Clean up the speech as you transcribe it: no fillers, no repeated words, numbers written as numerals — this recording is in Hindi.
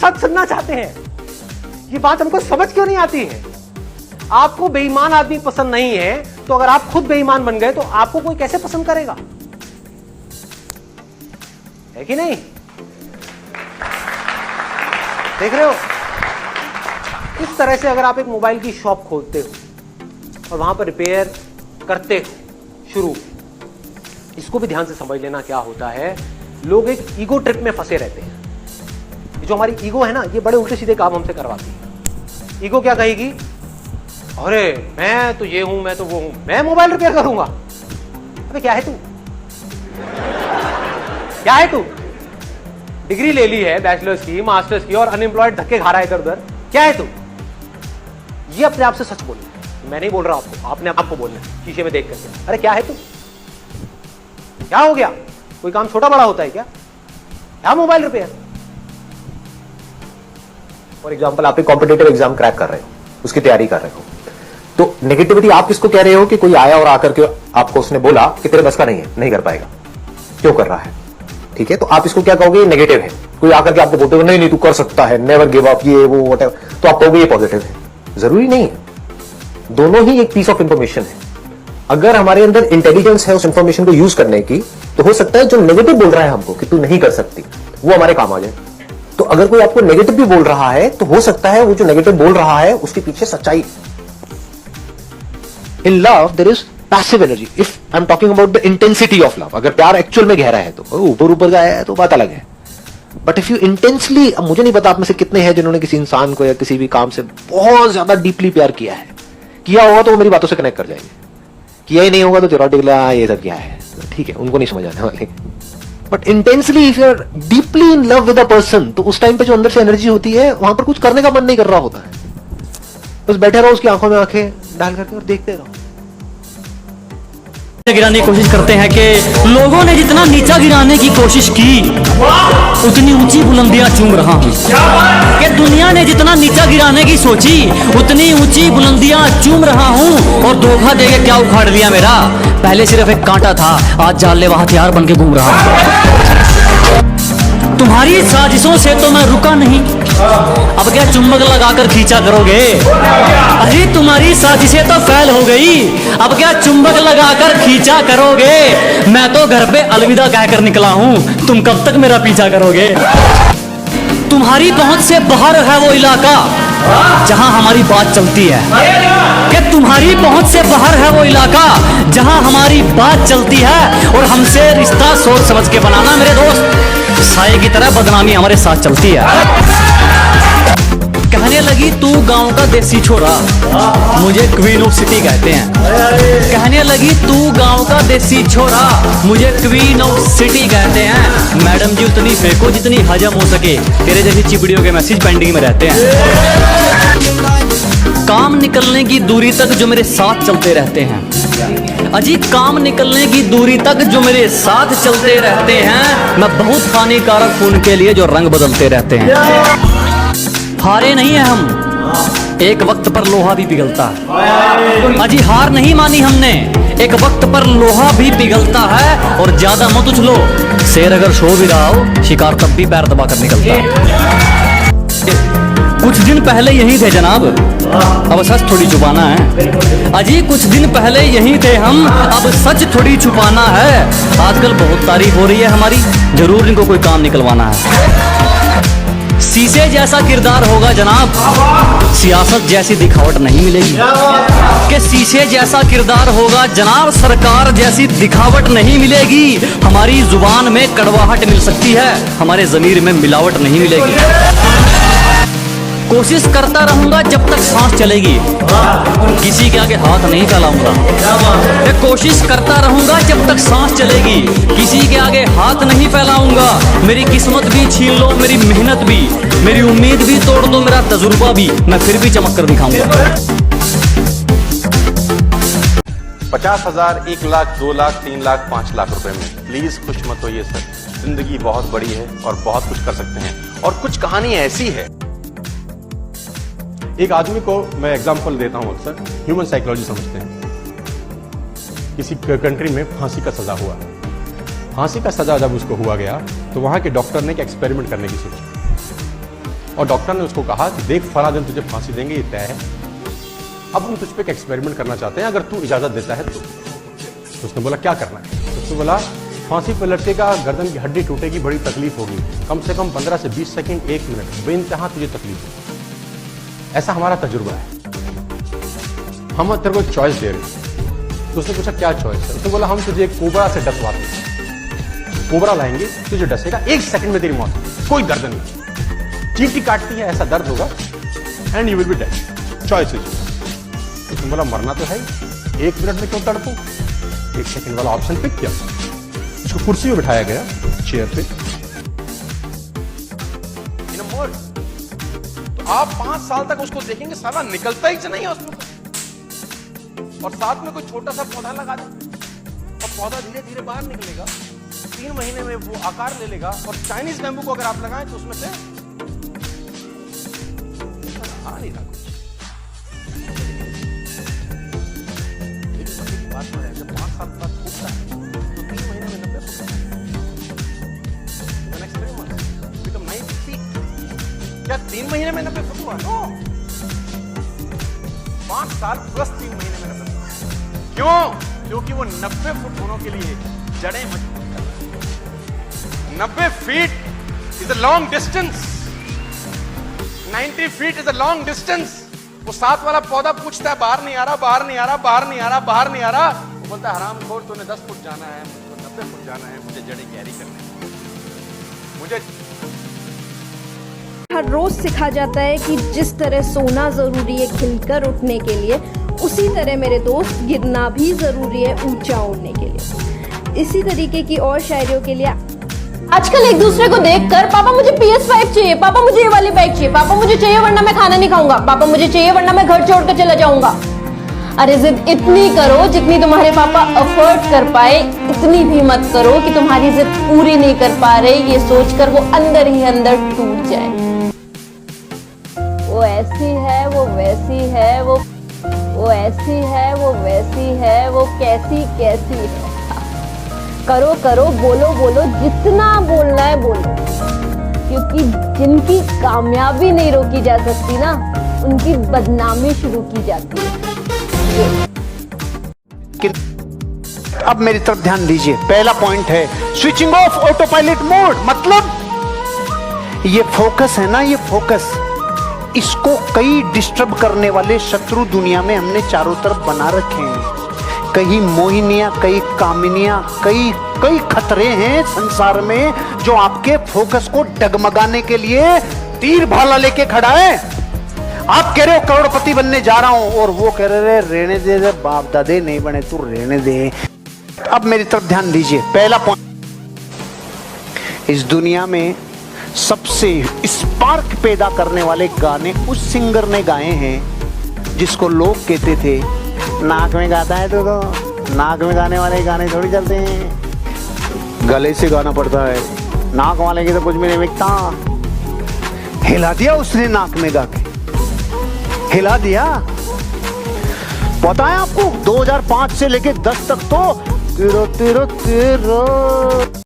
सच सुनना चाहते हैं। ये बात हमको समझ क्यों नहीं आती है? आपको बेईमान आदमी पसंद नहीं है, तो अगर आप खुद बेईमान बन गए तो आपको कोई कैसे पसंद करेगा? है कि नहीं? देख रहे हो? इस तरह से अगर आप एक मोबाइल की शॉप खोलते हो और वहां पर रिपेयर करते हो शुरू, इसको भी ध्यान से समझ लेना क्या होता है। लोग एक ईगो ट्रिप में फंसे रहते हैं। ये जो हमारी ईगो है ना, ये बड़े उल्टे सीधे काम हमसे करवाती है। ईगो क्या कहेगी? अरे मैं तो ये हूं, मैं तो वो हूं, मैं मोबाइल रिपेयर करूंगा। अबे क्या है तू? क्या है तू? डिग्री ले ली है, बैचलर्स की, मास्टर्स की, और अनएम्प्लॉयड धक्के खा रहा है इधर उधर। क्या है तू? ये अपने आप से सच बोलो। मैं नहीं बोल रहा आपको, आपने आपको बोलना है शीशे में देख करके। अरे क्या है तू? क्या हो गया? कोई काम छोटा बड़ा होता है क्या? क्या मोबाइल रिपेयर? फॉर एग्जाम्पल आप एक कॉम्पिटिटिव एग्जाम क्रैक कर रहे हो, उसकी तैयारी कर रहे हो, तो नेगेटिविटी आप किसको कह रहे हो कि कोई आया और आकर के आपको उसने बोला कि तेरे बस का नहीं है, नहीं कर पाएगा, क्यों कर रहा है? ठीक है, तो आप इसको क्या कहोगे? नेगेटिव है। कोई आकर के आपको बोलते हो नहीं नहीं तू कर सकता है, नेवर गिव अप, ये वो व्हाटएवर, तो आप कहोगे ये पॉजिटिव है। जरूरी नहीं है, दोनों ही एक पीस ऑफ इंफॉर्मेशन है। अगर हमारे अंदर इंटेलिजेंस है उस इंफॉर्मेशन को यूज करने की, तो हो सकता है जो नेगेटिव बोल रहा है हमको कि तू नहीं कर सकती, वो हमारे काम आ जाए। तो अगर कोई आपको नेगेटिव भी बोल रहा है, तो हो सकता है वो जो नेगेटिव बोल रहा है उसके पीछे सच्चाई। In love there is passive energy. If I am talking about the intensity of love, अगर प्यार एक्चुअल में गहरा है तो ऊपर ऊपर का है तो बात अलग है। बट इफ यू इंटेंसली, मुझे नहीं पता आप में से कितने हैं जिन्होंने किसी इंसान को या किसी भी काम से बहुत ज्यादा डीपली प्यार किया है। किया होगा तो वो मेरी बातों से कनेक्ट कर जाएंगे, किया ही नहीं होगा तो थियोरेटिकल ये सब क्या है, ठीक है, उनको नहीं समझ आने वाले। But intensely if you are deeply in love with a person, तो उस टाइम पे जो अंदर से एनर्जी होती है, वहां पर कुछ करने का मन नहीं कर रहा होता है, बस बैठे रहो उसकी आंखों में आंखें डाल करके और देखते रहो। गिराने की कोशिश करते हैं कि लोगों ने जितना नीचा गिराने की कोशिश की, उतनी ऊंची बुलंदियां चूम रहा हूं। कि दुनिया ने जितना नीचा गिराने की सोची, उतनी ऊंची बुलंदियां चूम रहा हूं। और धोखा देके क्या उखाड़ लिया मेरा, पहले सिर्फ एक कांटा था, आज जानलेवा हथियार बन के घूम रहा हूं। तुम्हारी साजिशों से तो मैं रुका नहीं, अब क्या चुंबक लगाकर खींचा करोगे? अरे तुम्हारी साजिशें तो फैल हो गई, अब क्या चुंबक लगाकर खींचा करोगे? मैं तो घर पे अलविदा कहकर निकला हूं, तुम कब तक मेरा पीछा करोगे? तुम्हारी पहुंच से बाहर है वो इलाका जहां हमारी बात चलती है। कि तुम्हारी पहुंच से बाहर है वो इलाका जहां हमारी बात चलती है। और हमसे रिश्ता सोच समझ के बनाना मेरे दोस्त, साये की तरह बदनामी हमारे साथ चलती है। कहने लगी तू गांव का देसी छोरा, मुझे क्वीन ऑफ सिटी कहते हैं। कहने लगी तू गांव का देसी छोरा, मुझे क्वीन ऑफ सिटी कहते हैं। मैडम जी उतनी फेंको जितनी हजम हो सके, तेरे जैसी चिपड़ियों के मैसेज पेंडिंग में रहते हैं। काम निकलने की दूरी तक जो मेरे साथ चलते रहते हैं, अजी काम निकलने की दूरी तक जो मेरे साथ चलते रहते हैं। मैं बहुत हानिकारक हूं उनके लिए जो रंग बदलते रहते हैं। हारे नहीं है हम, एक वक्त पर लोहा भी पिघलता है। अजी हार नहीं मानी हमने, एक वक्त पर लोहा भी पिघलता है। और ज्यादा मत उछलो, शेर अगर सो भी रहा हो, शिकार तब भी पैर दबा कर निकलता है। कुछ दिन पहले यही थे जनाब, अब सच थोड़ी छुपाना है। अजी कुछ दिन पहले यही थे हम, अब सच थोड़ी छुपाना है। आजकल बहुत तारीफ हो रही है हमारी, जरूर इनको कोई काम निकलवाना है। शीशे जैसा किरदार होगा जनाब, सियासत जैसी दिखावट नहीं मिलेगी। कि शीशे जैसा किरदार होगा जनाब, सरकार जैसी दिखावट नहीं मिलेगी। हमारी जुबान में कड़वाहट मिल सकती है, हमारे ज़मीर में मिलावट नहीं मिलेगी। कोशिश करता रहूंगा जब तक सांस चलेगी, किसी के आगे हाथ नहीं फैलाऊंगा। कोशिश करता रहूंगा जब तक सांस चलेगी, किसी के आगे हाथ नहीं फैलाऊंगा। मेरी किस्मत भी छीन लो, मेरी मेहनत भी, मेरी उम्मीद भी तोड़ दो, मेरा तजुर्बा भी, मैं फिर भी चमक कर दिखाऊंगा। 50,000, 1 लाख, 2 लाख, 3 लाख, 5 लाख रुपए में प्लीज खुश मत होइए सर। जिंदगी बहुत बड़ी है और बहुत कुछ कर सकते हैं। और कुछ कहानी ऐसी है, एक आदमी को मैं एग्जांपल देता हूं, अक्सर ह्यूमन साइकोलॉजी समझते हैं। किसी कंट्री में फांसी का सजा हुआ, फांसी का सजा जब उसको हुआ गया तो वहां के डॉक्टर ने एक एक्सपेरिमेंट करने की सोची और डॉक्टर ने उसको कहा कि देख फलां तुझे फांसी देंगे, ये तय है। अब हम तुझ पे एक एक्सपेरिमेंट करना चाहते हैं, अगर तू इजाजत देता है तो उसने बोला क्या करना है? तो उसने बोला फांसी पर लटकेगा, गर्दन की हड्डी टूटेगी, बड़ी तकलीफ होगी, कम से कम 15 से 20 सेकंड, 1 मिनट बेइंतहा तुझे तकलीफ होगी। ऐसा हमारा तजुर्बा है। हम तेरे को एक चॉइस दे रहे हैं। तो उसने पूछा क्या चॉइस है? उसने बोला हम तुझे एक कोबरा से डसवाते हैं, कोबरा लाएंगे, तुझे डसेगा, 1 सेकंड में तेरी मौत, कोई दर्द नहीं, चींटी काटती है ऐसा दर्द होगा, and you will be dead, choice is. उसने बोला मरना तो है ही, 1 मिनट में क्यों तड़पूं? 1 सेकंड वाला ऑप्शन पिक किया, उसको कुर्सी में बिठाया गया, चेयर पे। इन अ वर्ड, तो आप 5 साल तक उसको देखेंगे, साला निकलता ही नहीं है उसमें, और साथ में कोई छोटा सा पौधा लगा दे और पौधा धीरे धीरे बाहर निकलेगा, 3 महीने में वो आकार ले लेगा। और चाइनीज बैम्बू को अगर आप लगाएं तो उसमें से आ नहीं रहा कुछ। लेकिन बात है जब 5 साल बाद फूटता है तो 3 महीने में 90 foot, next 3 months become 90 feet. क्या 3 महीने में 90 फुट हुआ? नो, 5 साल प्लस 3 महीने में 90 फुट। क्यों? क्योंकि वो 90 फुट होने के लिए जड़ें मजबूत कर रहे हैं। 90 feet is a long distance, 90 feet is a long distance. वो 7 वाला पौधा पूछता है बाहर नहीं आ रहा, बाहर नहीं आ रहा, बाहर नहीं आ रहा, बाहर नहीं आ रहा। वो बोलता है हरामखोर, तूने 10 फुट जाना है, मुझको 90 फुट जाना है, मुझे जड़ें कैरी करनी है, मुझे। हर रोज सिखा जाता है कि जिस तरह सोना जरूरी है खिलकर उठने के लिए, उसी तरह मेरे दोस्त गिरना भी जरूरी है ऊंचा उड़ने के लिए। इसी तरीके की और शायरियों के लिए आजकल एक दूसरे को देखकर पापा मुझे PS5 चाहिए, पापा मुझे ये वाली बाइक चाहिए, पापा मुझे चाहिए वरना मैं खाना नहीं खाऊंगा, पापा मुझे चाहिए वरना मैं घर छोड़कर चला जाऊंगा। अरे जिद इतनी करो जितनी तुम्हारे पापा अफोर्ड कर पाए, इतनी भी मत करो कि तुम्हारी जिद पूरी नहीं कर पा रहे, ये सोचकर वो अंदर ही अंदर टूट जाए। वो ऐसी है, वो वैसी है, वो ऐसी है, वो वैसी है, वो कैसी कैसी है। करो करो, बोलो बोलो, जितना बोलना है बोलो, क्योंकि जिनकी कामयाबी नहीं रोकी जा सकती ना, उनकी बदनामी शुरू की जाती है। अब मेरी तरफ ध्यान दीजिए। पहला पॉइंट है switching off auto pilot mode. मतलब ये फोकस है ना, ये फोकस, इसको कई डिस्टर्ब करने वाले शत्रु दुनिया में हमने चारों तरफ बना रखे हैं। कई मोहिनियां, कई कामिनियां, कई खतरे हैं संसार में जो आपके फोकस को डगमगाने के लिए तीर भाला लेके खड़ा है। आप कह रहे हो करोड़पति बनने जा रहा हूं, और वो कह रहे रहने दे, बाप दादे नहीं बने, तू रहने दे। अब मेरी तरफ ध्यान दीजिए। पहला पॉइंट, इस दुनिया में सबसे स्पार्क पैदा करने वाले गाने उस सिंगर ने गाए हैं जिसको लोग कहते थे नाक में गाता है तो नाक में गाने वाले गाने थोड़ी चलते हैं, गले से गाना पड़ता है, नाक वाले की तो कुछ भी नहीं बिकता। हिला दिया उसने नाक में गा के, हिला दिया। पता है आपको 2005 से लेके 10 तक तो तेरो तेरो तेरो